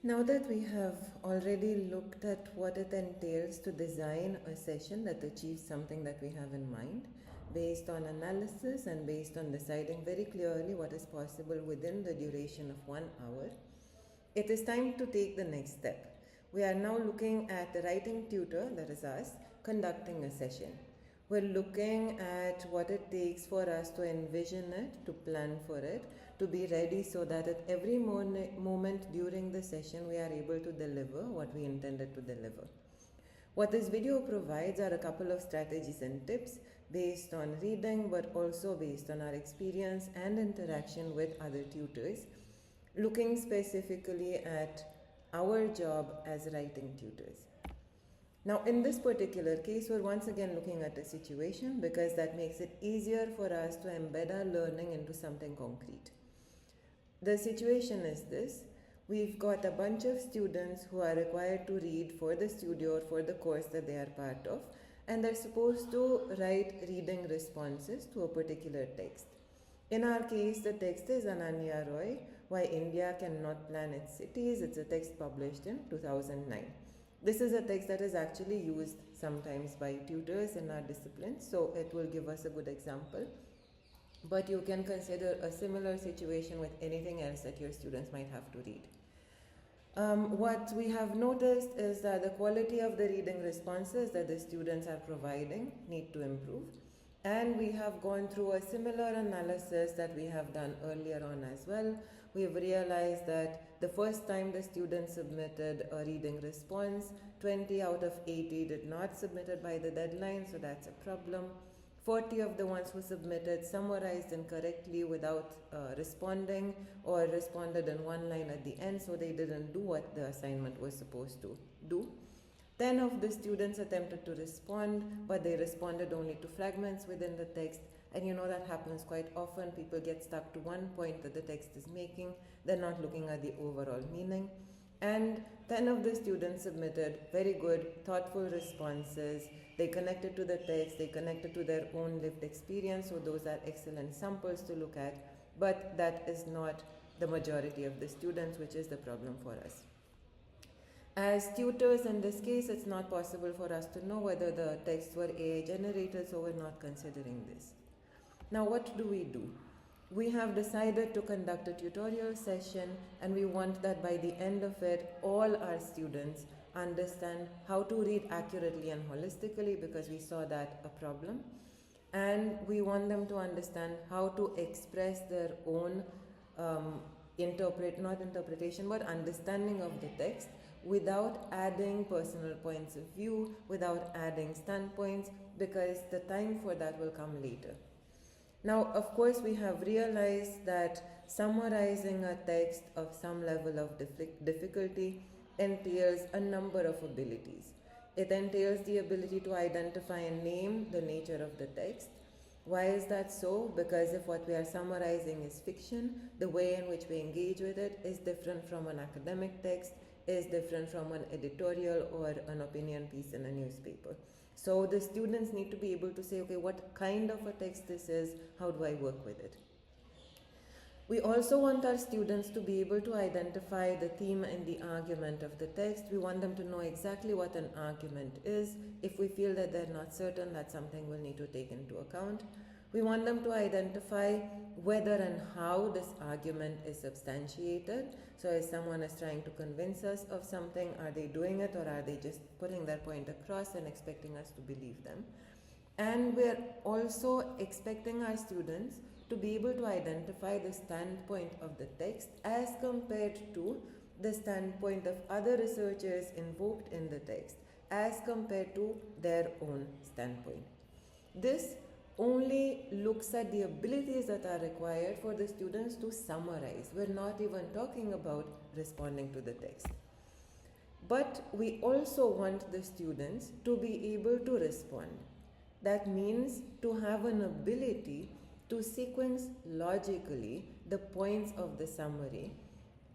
Now that we have already looked at what it entails to design a session that achieves something that we have in mind, based on analysis and based on deciding very clearly what is possible within the duration of 1 hour, it is time to take the next step. We are now looking at the writing tutor, that is us, conducting a session. We're looking at what it takes for us to envision it, to plan for it, to be ready so that at every moment during the session we are able to deliver what we intended to deliver. What this video provides are a couple of strategies and tips based on reading, but also based on our experience and interaction with other tutors, looking specifically at our job as writing tutors. Now, in this particular case, we're once again looking at a situation because that makes it easier for us to embed our learning into something concrete. The situation is this. We've got a bunch of students who are required to read for the studio or for the course that they are part of, and they're supposed to write reading responses to a particular text. In our case, the text is Ananya Roy, Why India Cannot Plan Its Cities. It's a text published in 2009. This is a text that is actually used sometimes by tutors in our discipline, so it will give us a good example. But you can consider a similar situation with anything else that your students might have to read. What we have noticed is that the quality of the reading responses that the students are providing need to improve. And we have gone through a similar analysis that we have done earlier on as well. We've realized that the first time the students submitted a reading response, 20 out of 80 did not submit it by the deadline, so that's a problem. 40 of the ones who submitted summarized incorrectly without responding, or responded in one line at the end, so they didn't do what the assignment was supposed to do. 10 of the students attempted to respond, but they responded only to fragments within the text. And you know that happens quite often. People get stuck to one point that the text is making. They're not looking at the overall meaning. And 10 of the students submitted very good, thoughtful responses. They connected to the text, they connected to their own lived experience, so those are excellent samples to look at. But that is not the majority of the students, which is the problem for us. As tutors in this case, it's not possible for us to know whether the texts were AI generated, so we're not considering this. Now, what do? We have decided to conduct a tutorial session, and we want that by the end of it, all our students understand how to read accurately and holistically, because we saw that a problem. And we want them to understand how to express their own understanding of the text without adding personal points of view, without adding standpoints, because the time for that will come later. Now, of course, we have realized that summarizing a text of some level of difficulty entails a number of abilities. It entails the ability to identify and name the nature of the text. Why is that so? Because if what we are summarizing is fiction, the way in which we engage with it is different from an academic text, is different from an editorial or an opinion piece in a newspaper. So the students need to be able to say, okay, what kind of a text this is, how do I work with it? We also want our students to be able to identify the theme and the argument of the text. We want them to know exactly what an argument is. If we feel that they're not certain, that's something we'll need to take into account. We want them to identify whether and how this argument is substantiated. So if someone is trying to convince us of something, are they doing it, or are they just putting their point across and expecting us to believe them? And we're also expecting our students to be able to identify the standpoint of the text as compared to the standpoint of other researchers invoked in the text, as compared to their own standpoint. This only looks at the abilities that are required for the students to summarize. We're not even talking about responding to the text. But we also want the students to be able to respond. That means to have an ability to sequence logically the points of the summary,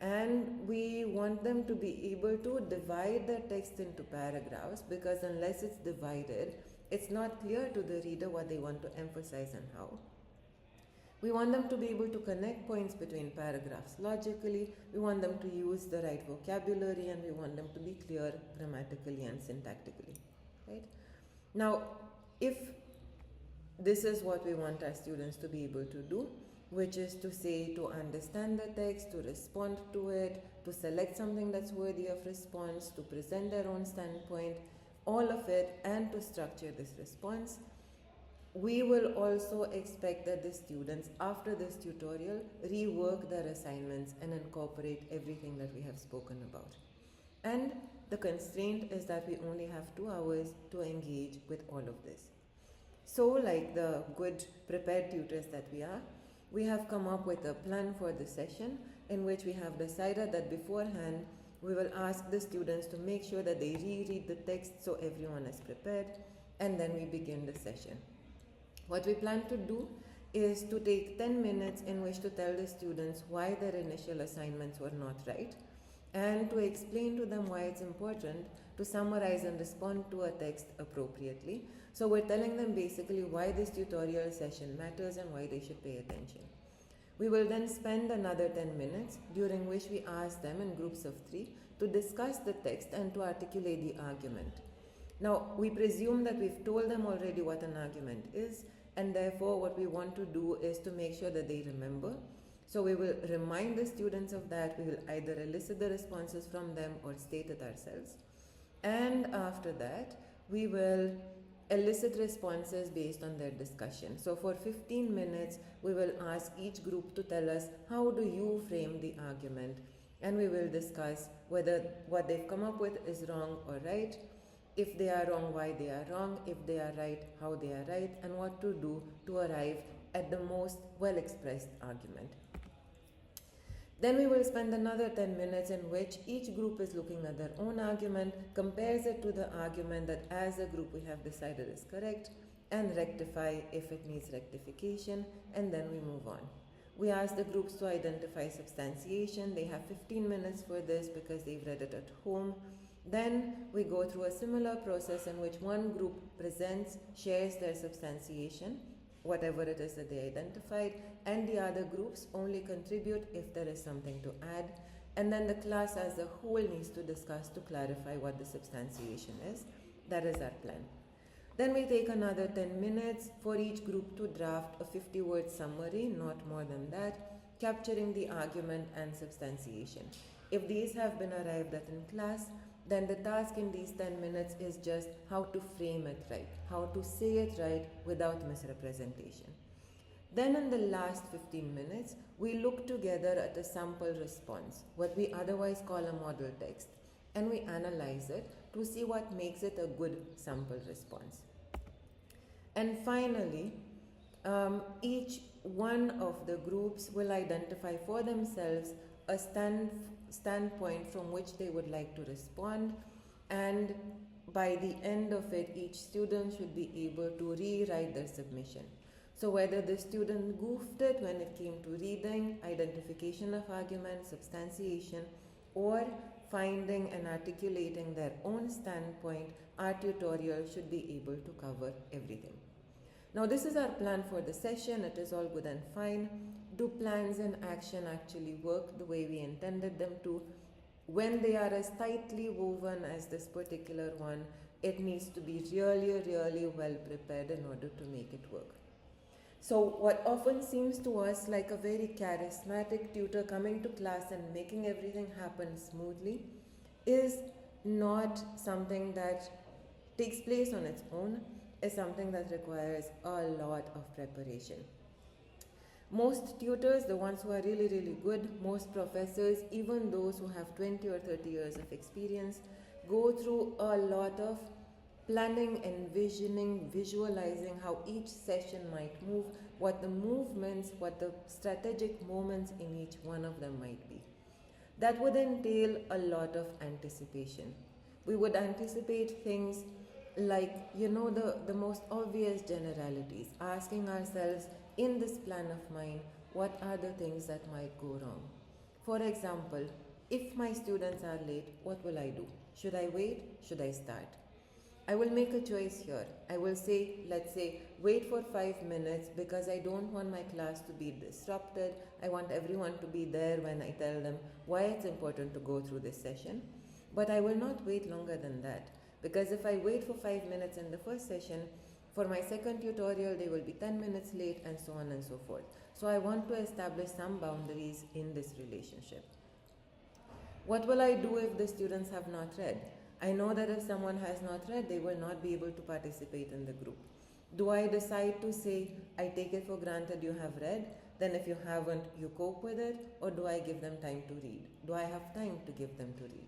and we want them to be able to divide the text into paragraphs, because unless it's divided, it's not clear to the reader what they want to emphasize and how. We want them to be able to connect points between paragraphs logically, we want them to use the right vocabulary, and we want them to be clear grammatically and syntactically, right? Now, if this is what we want our students to be able to do, which is to say to understand the text, to respond to it, to select something that's worthy of response, to present their own standpoint, all of it, and to structure this response, we will also expect that the students, after this tutorial, rework their assignments and incorporate everything that we have spoken about. And the constraint is that we only have 2 hours to engage with all of this. So, like the good prepared tutors that we have come up with a plan for the session in which we have decided that beforehand we will ask the students to make sure that they reread the text so everyone is prepared, and then we begin the session. What we plan to do is to take 10 minutes in which to tell the students why their initial assignments were not right, and to explain to them why it's important to summarize and respond to a text appropriately. So we're telling them basically why this tutorial session matters and why they should pay attention. We will then spend another 10 minutes during which we ask them in groups of 3 to discuss the text and to articulate the argument. Now, we presume that we've told them already what an argument is, and therefore what we want to do is to make sure that they remember. So we will remind the students of that. We will either elicit the responses from them or state it ourselves. And after that, we will elicit responses based on their discussion. So for 15 minutes, we will ask each group to tell us, how do you frame the argument? And we will discuss whether what they've come up with is wrong or right. If they are wrong, why they are wrong. If they are right, how they are right, and what to do to arrive at the most well-expressed argument. Then we will spend another 10 minutes in which each group is looking at their own argument, compares it to the argument that as a group we have decided is correct, and rectify if it needs rectification, and then we move on. We ask the groups to identify substantiation. They have 15 minutes for this because they've read it at home. Then we go through a similar process in which one group presents, shares their substantiation, whatever it is that they identified, and the other groups only contribute if there is something to add, and then the class as a whole needs to discuss to clarify what the substantiation is. That is our plan. Then we take another 10 minutes for each group to draft a 50-word summary, not more than that, capturing the argument and substantiation. If these have been arrived at in class, then the task in these 10 minutes is just how to frame it right, how to say it right without misrepresentation. Then in the last 15 minutes, we look together at a sample response, what we otherwise call a model text, and we analyze it to see what makes it a good sample response. And finally, each one of the groups will identify for themselves a standpoint from which they would like to respond, and by the end of it, each student should be able to rewrite their submission. So whether the student goofed it when it came to reading, identification of argument, substantiation, or finding and articulating their own standpoint, our tutorial should be able to cover everything. Now this is our plan for the session. It is all good and fine. Do plans in action actually work the way we intended them to? When they are as tightly woven as this particular one, it needs to be really, really well prepared in order to make it work. So what often seems to us like a very charismatic tutor coming to class and making everything happen smoothly is not something that takes place on its own, is something that requires a lot of preparation. Most tutors, the ones who are really, really good, most professors, even those who have 20 or 30 years of experience, go through a lot of planning, envisioning, visualizing how each session might move, what the movements, what the strategic moments in each one of them might be. That would entail a lot of anticipation. We would anticipate things like, the most obvious generalities, asking ourselves, in this plan of mine, what are the things that might go wrong? For example, if my students are late, what will I do? Should I wait? Should I start? I will make a choice here. I will say, let's say, wait for 5 minutes because I don't want my class to be disrupted. I want everyone to be there when I tell them why it's important to go through this session. But I will not wait longer than that, because if I wait for 5 minutes in the first session, for my second tutorial they will be 10 minutes late, and so on and so forth. So I want to establish some boundaries in this relationship. What will I do if the students have not read? I know that if someone has not read, they will not be able to participate in the group. Do I decide to say, I take it for granted you have read, then if you haven't, you cope with it, or do I give them time to read? Do I have time to give them to read?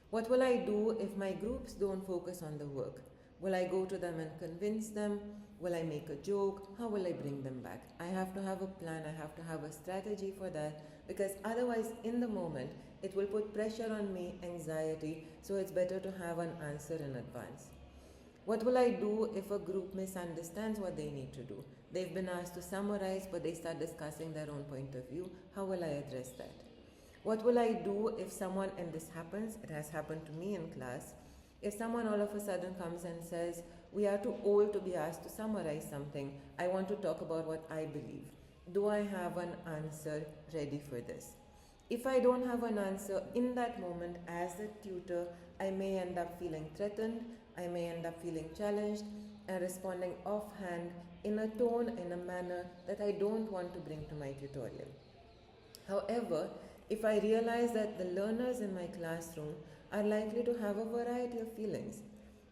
What will I do if my groups don't focus on the work? Will I go to them and convince them? Will I make a joke? How will I bring them back? I have to have a plan, I have to have a strategy for that, because otherwise in the moment it will put pressure on me, anxiety, so it's better to have an answer in advance. What will I do if a group misunderstands what they need to do? They've been asked to summarize, but they start discussing their own point of view. How will I address that? What will I do if someone, and this happens, it has happened to me in class, if someone all of a sudden comes and says, we are too old to be asked to summarize something, I want to talk about what I believe. Do I have an answer ready for this? If I don't have an answer in that moment as a tutor, I may end up feeling threatened, I may end up feeling challenged and responding offhand in a tone, in a manner that I don't want to bring to my tutorial. However, if I realize that the learners in my classroom are likely to have a variety of feelings,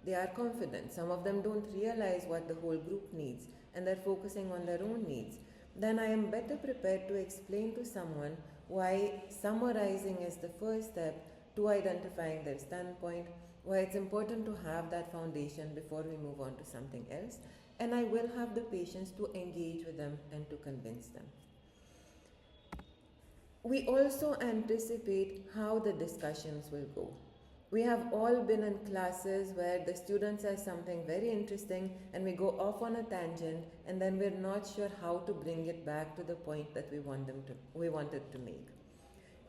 they are confident, some of them don't realize what the whole group needs and they're focusing on their own needs, then I am better prepared to explain to someone why summarizing is the first step to identifying their standpoint, why it's important to have that foundation before we move on to something else, and I will have the patience to engage with them and to convince them. We also anticipate how the discussions will go. We have all been in classes where the student says something very interesting and we go off on a tangent, and then we're not sure how to bring it back to the point that we wanted to make.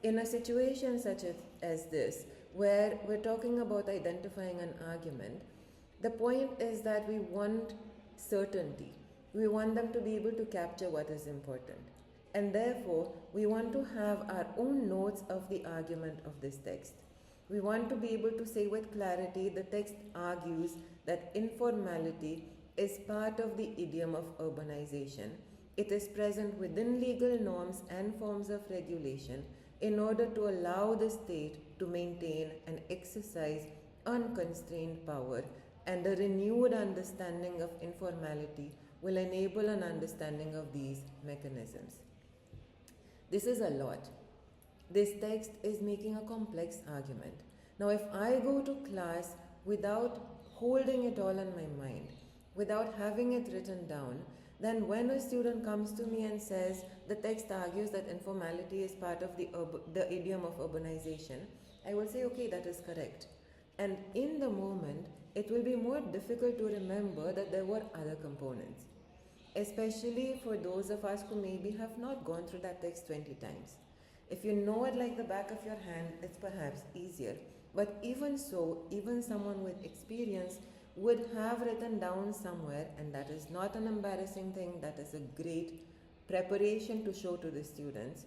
In a situation such as this, where we're talking about identifying an argument, the point is that we want certainty. We want them to be able to capture what is important. And therefore, we want to have our own notes of the argument of this text. We want to be able to say with clarity, the text argues that informality is part of the idiom of urbanization. It is present within legal norms and forms of regulation in order to allow the state to maintain and exercise unconstrained power, and a renewed understanding of informality will enable an understanding of these mechanisms. This is a lot. This text is making a complex argument. Now, if I go to class without holding it all in my mind, without having it written down, then when a student comes to me and says the text argues that informality is part of the idiom of urbanization, I will say, okay, that is correct. And in the moment, it will be more difficult to remember that there were other components, especially for those of us who maybe have not gone through that text 20 times. If you know it like the back of your hand, it's perhaps easier. But even so, even someone with experience would have written down somewhere, and that is not an embarrassing thing, that is a great preparation to show to the students,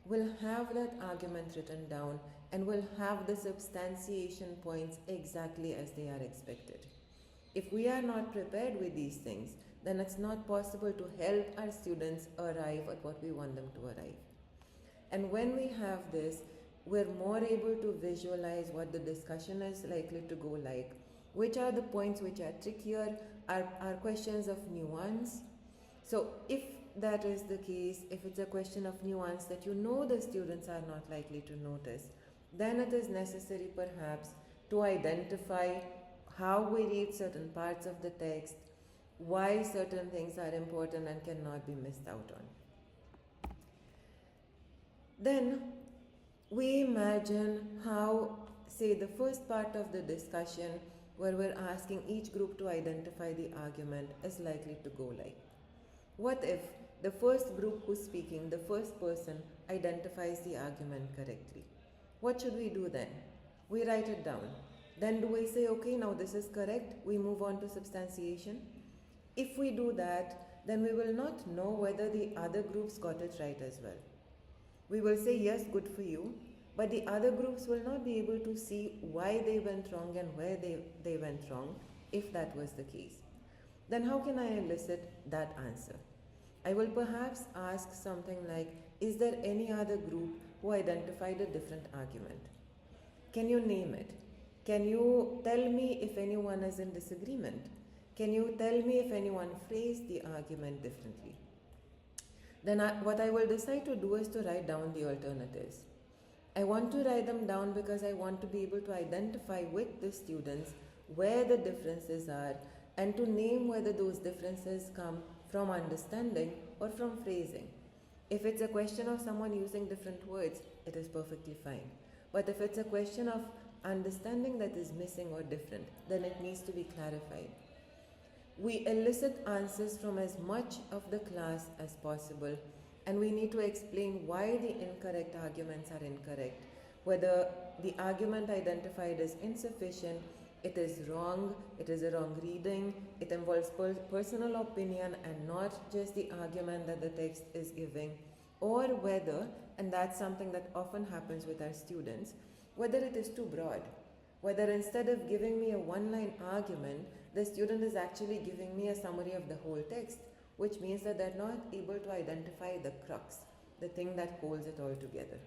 will have that argument written down and will have the substantiation points exactly as they are expected. If we are not prepared with these things, then it's not possible to help our students arrive at what we want them to arrive. And when we have this, we're more able to visualize what the discussion is likely to go like, which are the points which are trickier, are questions of nuance. So if that is the case, if it's a question of nuance that you know the students are not likely to notice, then it is necessary perhaps to identify how we read certain parts of the text, why certain things are important and cannot be missed out on. Then we imagine how, say, the first part of the discussion where we're asking each group to identify the argument is likely to go like. What if the first group who's speaking, the first person, identifies the argument correctly? What should we do then? We write it down. Then do we say, okay, now this is correct, we move on to substantiation? If we do that, then we will not know whether the other groups got it right as well. We will say, yes, good for you, but the other groups will not be able to see why they went wrong and where they went wrong, if that was the case. Then how can I elicit that answer? I will perhaps ask something like, is there any other group who identified a different argument? Can you name it? Can you tell me if anyone is in disagreement? Can you tell me if anyone phrased the argument differently? Then what I will decide to do is to write down the alternatives. I want to write them down because I want to be able to identify with the students where the differences are and to name whether those differences come from understanding or from phrasing. If it's a question of someone using different words, it is perfectly fine. But if it's a question of understanding that is missing or different, then it needs to be clarified. We elicit answers from as much of the class as possible, and we need to explain why the incorrect arguments are incorrect, whether the argument identified is insufficient, it is wrong, it is a wrong reading, it involves personal opinion and not just the argument that the text is giving, or whether, and that's something that often happens with our students, whether it is too broad, whether instead of giving me a one-line argument, the student is actually giving me a summary of the whole text, which means that they're not able to identify the crux, the thing that holds it all together.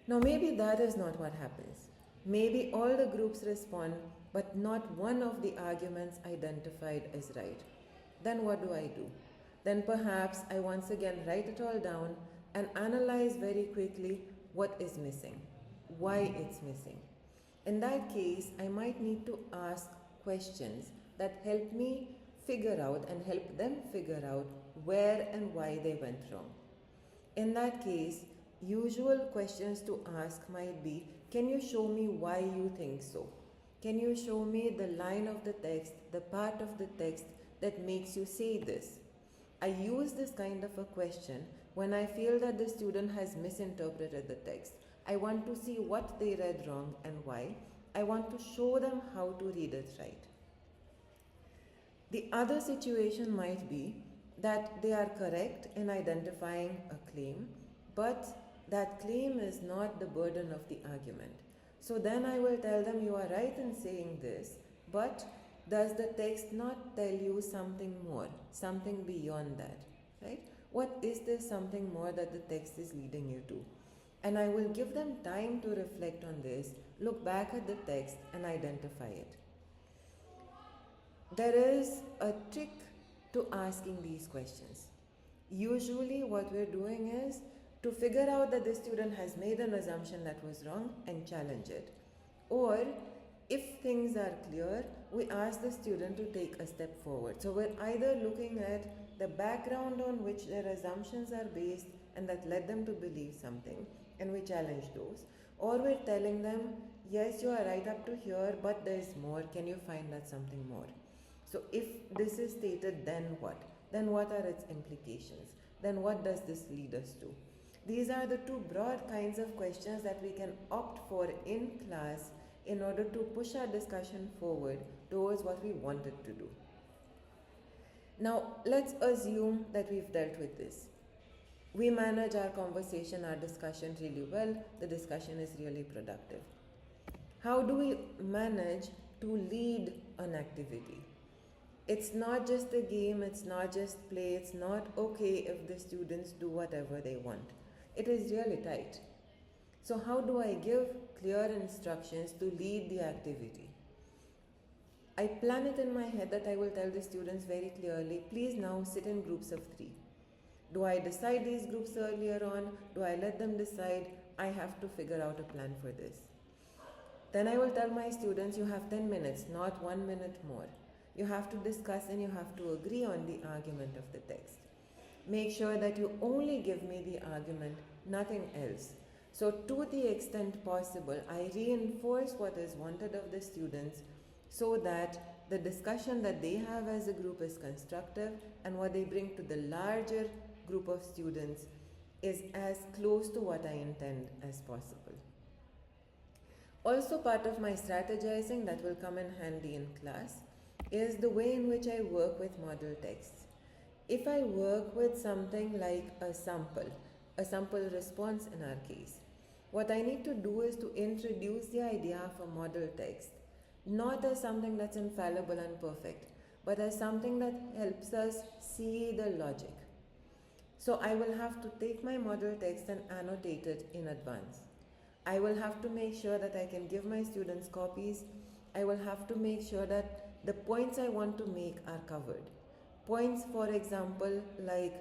Now maybe that is not what happens. Maybe all the groups respond, but not one of the arguments identified is right. Then what do I do? Then perhaps I once again write it all down and analyze very quickly what is missing, why it's missing. In that case, I might need to ask questions that help me figure out and help them figure out where and why they went wrong. In that case, usual questions to ask might be, can you show me why you think so? Can you show me the line of the text, the part of the text that makes you say this? I use this kind of a question when I feel that the student has misinterpreted the text. I want to see what they read wrong and why. I want to show them how to read it right. The other situation might be that they are correct in identifying a claim, but that claim is not the burden of the argument. So then I will tell them, you are right in saying this, but does the text not tell you something more, something beyond that, right? What is there something more that the text is leading you to? And I will give them time to reflect on this, look back at the text and identify it. There is a trick to asking these questions. Usually what we're doing is to figure out that the student has made an assumption that was wrong and challenge it. Or if things are clear, we ask the student to take a step forward. So we're either looking at the background on which their assumptions are based and that led them to believe something, and we challenge those. Or we're telling them, yes, you are right up to here, but there's more. Can you find that something more? So if this is stated, then what? Then what are its implications? Then what does this lead us to? These are the two broad kinds of questions that we can opt for in class in order to push our discussion forward towards what we wanted to do. Now, let's assume that we've dealt with this. We manage our conversation, our discussion really well. The discussion is really productive. How do we manage to lead an activity? It's not just a game, it's not just play, it's not okay if the students do whatever they want. It is really tight. So how do I give clear instructions to lead the activity? I plan it in my head that I will tell the students very clearly, please now sit in groups of 3. Do I decide these groups earlier on? Do I let them decide? I have to figure out a plan for this. Then I will tell my students, you have 10 minutes, not 1 minute more. You have to discuss and you have to agree on the argument of the text. Make sure that you only give me the argument, nothing else. So to the extent possible, I reinforce what is wanted of the students so that the discussion that they have as a group is constructive and what they bring to the larger group of students is as close to what I intend as possible. Also, part of my strategizing that will come in handy in class is the way in which I work with model texts. If I work with something like a sample response in our case, what I need to do is to introduce the idea of a model text, not as something that's infallible and perfect, but as something that helps us see the logic. So I will have to take my model text and annotate it in advance. I will have to make sure that I can give my students copies. I will have to make sure that the points I want to make are covered. Points, for example, like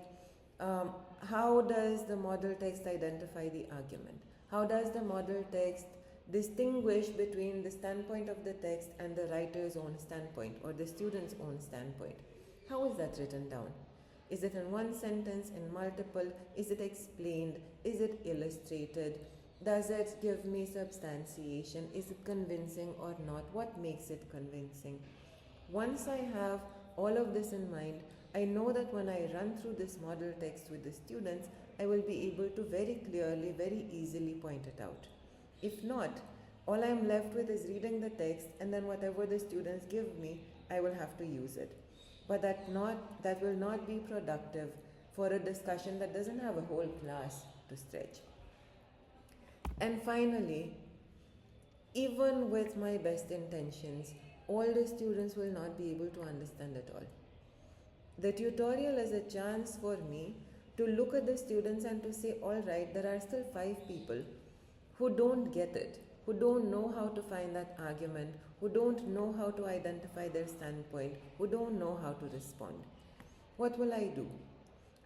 how does the model text identify the argument? How does the model text distinguish between the standpoint of the text and the writer's own standpoint or the student's own standpoint? How is that written down? Is it in one sentence, in multiple? Is it explained? Is it illustrated? Does it give me substantiation? Is it convincing or not? What makes it convincing? Once I have all of this in mind, I know that when I run through this model text with the students, I will be able to very clearly, very easily point it out. If not, all I'm left with is reading the text, and then whatever the students give me, I will have to use it. But that will not be productive for a discussion that doesn't have a whole class to stretch. And finally, even with my best intentions, all the students will not be able to understand it all. The tutorial is a chance for me to look at the students and to say, all right, there are still 5 people who don't get it, who don't know how to find that argument, who don't know how to identify their standpoint, who don't know how to respond. What will I do?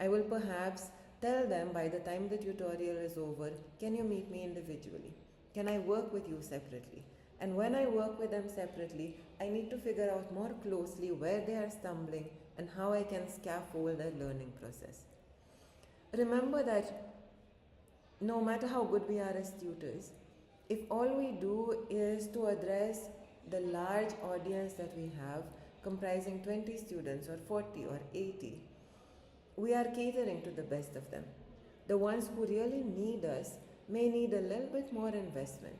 I will perhaps tell them by the time the tutorial is over, can you meet me individually? Can I work with you separately? And when I work with them separately, I need to figure out more closely where they are stumbling and how I can scaffold their learning process. Remember that no matter how good we are as tutors, if all we do is to address the large audience that we have, comprising 20 students or 40 or 80, we are catering to the best of them. The ones who really need us may need a little bit more investment.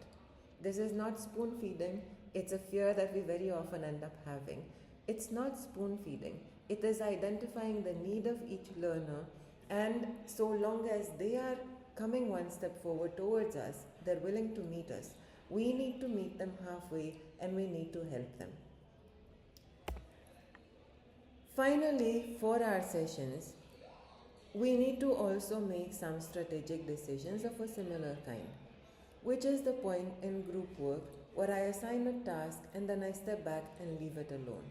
This is not spoon feeding, it's a fear that we very often end up having. It's not spoon feeding, it is identifying the need of each learner, and so long as they are coming one step forward towards us, they're willing to meet us. We need to meet them halfway and we need to help them. Finally, for our sessions, we need to also make some strategic decisions of a similar kind, which is the point in group work where I assign a task and then I step back and leave it alone.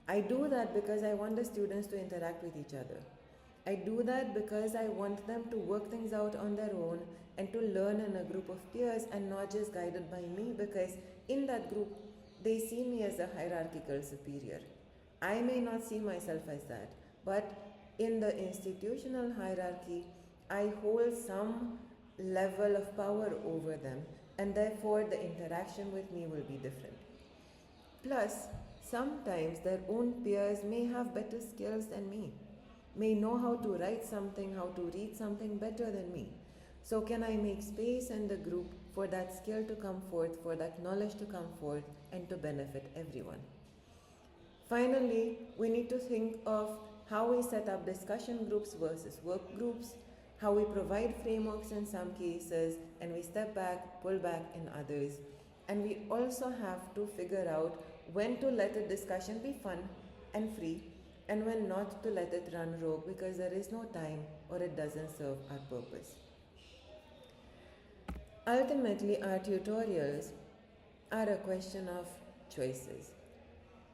I do that because I want the students to interact with each other. I do that because I want them to work things out on their own and to learn in a group of peers and not just guided by me, because in that group, they see me as a hierarchical superior. I may not see myself as that, but in the institutional hierarchy, I hold some level of power over them, and therefore the interaction with me will be different. Plus, sometimes their own peers may have better skills than me, may know how to write something, how to read something better than me. So can I make space in the group for that skill to come forth, for that knowledge to come forth, and to benefit everyone? Finally, we need to think of how we set up discussion groups versus work groups, how we provide frameworks in some cases, and we step back, pull back in others. And we also have to figure out when to let a discussion be fun and free, and when not to let it run rogue because there is no time or it doesn't serve our purpose. Ultimately, our tutorials are a question of choices.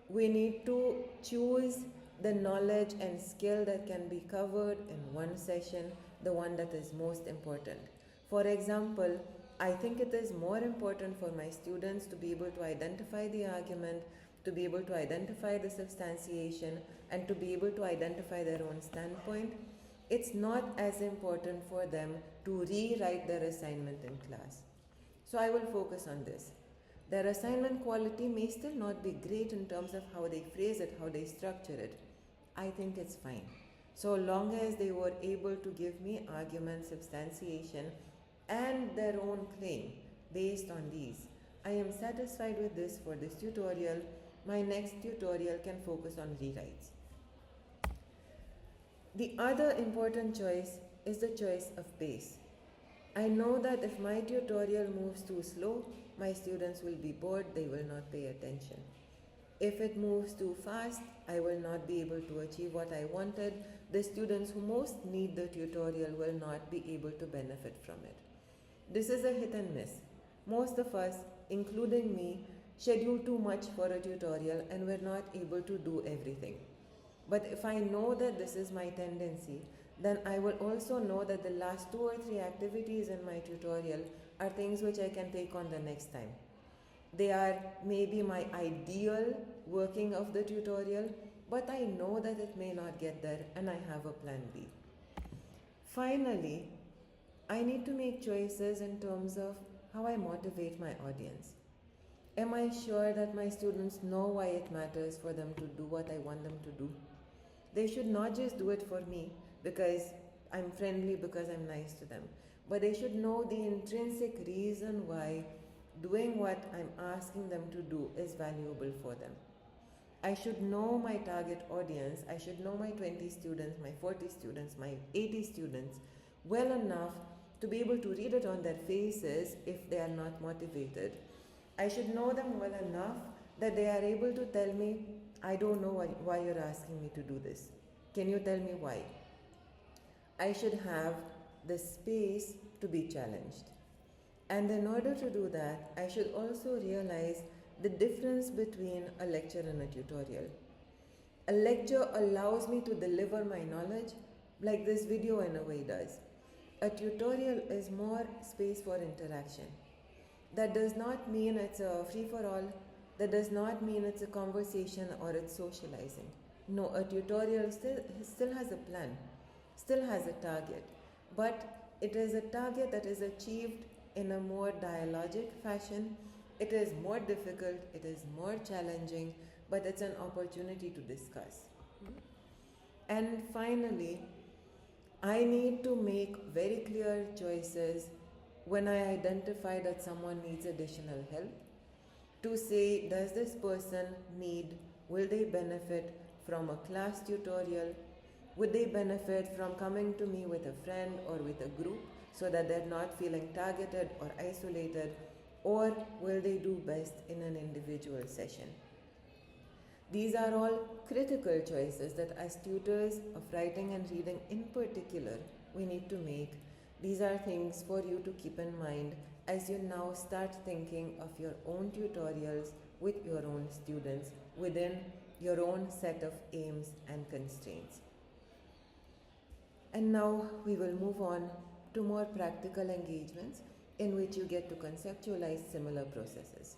We need to choose the knowledge and skill that can be covered in one session, the one that is most important. For example, I think it is more important for my students to be able to identify the argument, to be able to identify the substantiation, and to be able to identify their own standpoint. It's not as important for them to rewrite their assignment in class. So I will focus on this. Their assignment quality may still not be great in terms of how they phrase it, how they structure it. I think it's fine. So long as they were able to give me argument, substantiation, and their own claim based on these. I am satisfied with this for this tutorial. My next tutorial can focus on rewrites. The other important choice is the choice of pace. I know that if my tutorial moves too slow, my students will be bored, they will not pay attention. If it moves too fast, I will not be able to achieve what I wanted. The students who most need the tutorial will not be able to benefit from it. This is a hit and miss. Most of us, including me, schedule too much for a tutorial and we're not able to do everything. But if I know that this is my tendency, then I will also know that the last 2 or 3 activities in my tutorial are things which I can take on the next time. They are maybe my ideal working of the tutorial, but I know that it may not get there and I have a plan B. Finally, I need to make choices in terms of how I motivate my audience. Am I sure that my students know why it matters for them to do what I want them to do? They should not just do it for me because I'm friendly, because I'm nice to them, but they should know the intrinsic reason why doing what I'm asking them to do is valuable for them. I should know my target audience. I should know my 20 students, my 40 students, my 80 students well enough to be able to read it on their faces if they are not motivated. I should know them well enough that they are able to tell me, I don't know why you're asking me to do this. Can you tell me why? I should have the space to be challenged. And in order to do that, I should also realize the difference between a lecture and a tutorial. A lecture allows me to deliver my knowledge like this video in a way does. A tutorial is more space for interaction. That does not mean it's a free-for-all. That does not mean it's a conversation or it's socializing. No, a tutorial still has a plan, still has a target, but it is a target that is achieved in a more dialogic fashion. It is more difficult, it is more challenging, but it's an opportunity to discuss. And finally, I need to make very clear choices when I identify that someone needs additional help, to say, does this person will they benefit from a class tutorial? Would they benefit from coming to me with a friend or with a group so that they're not feeling targeted or isolated? Or will they do best in an individual session? These are all critical choices that as tutors of writing and reading in particular, we need to make. These are things for you to keep in mind as you now start thinking of your own tutorials with your own students within your own set of aims and constraints. And now we will move on to more practical engagements in which you get to conceptualize similar processes.